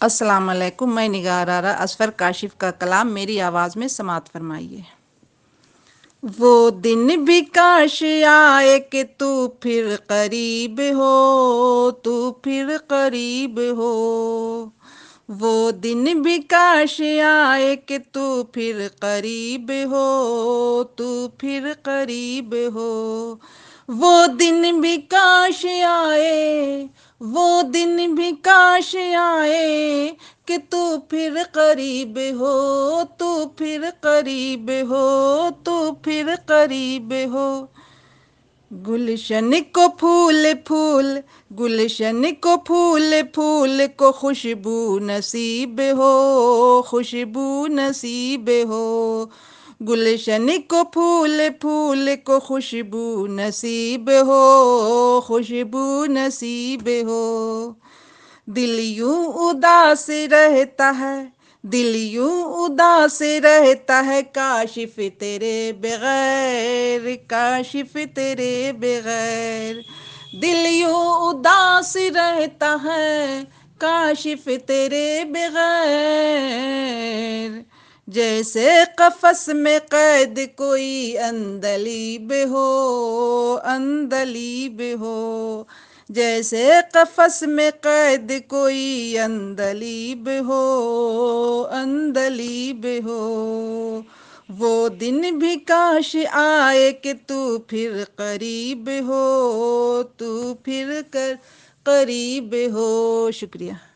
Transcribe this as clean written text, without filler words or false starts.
السلام علیکم، میں نگار آرا اصفر کاشف کا کلام میری آواز میں سماعت فرمائیے۔ وہ دن بھی کاش آئے کہ تو پھر قریب ہو، تو پھر قریب ہو۔ وہ دن بھی کاش آئے کہ تو پھر قریب ہو، تو پھر قریب ہو۔ وہ دن بھی کاش آئے، وہ دن بھی کاش آئے کہ تو پھر قریب ہو، تو پھر قریب ہو، تو پھر قریب ہو۔ گلشن کو پھول پھول، گلشن کو پھول پھول کو خوشبو نصیب ہو، خوشبو نصیب ہو۔ گلشن کو پھول پھول کو خوشبو نصیب ہو، خوشبو نصیب ہو۔ دل یوں اداس رہتا ہے، دل یوں اداس رہتا ہے کاشف تیرے بغیر، کاشف تیرے بغیر۔ دل یوں اداس رہتا ہے کاشف تیرے بغیر۔ جیسے قفس میں قید کوئی عندلیب ہو، عندلیب ہو۔ جیسے قفس میں قید کوئی عندلیب ہو، عندلیب ہو۔ وہ دن بھی کاش آئے کہ تو پھر قریب ہو، تو پھر قریب ہو۔ شکریہ۔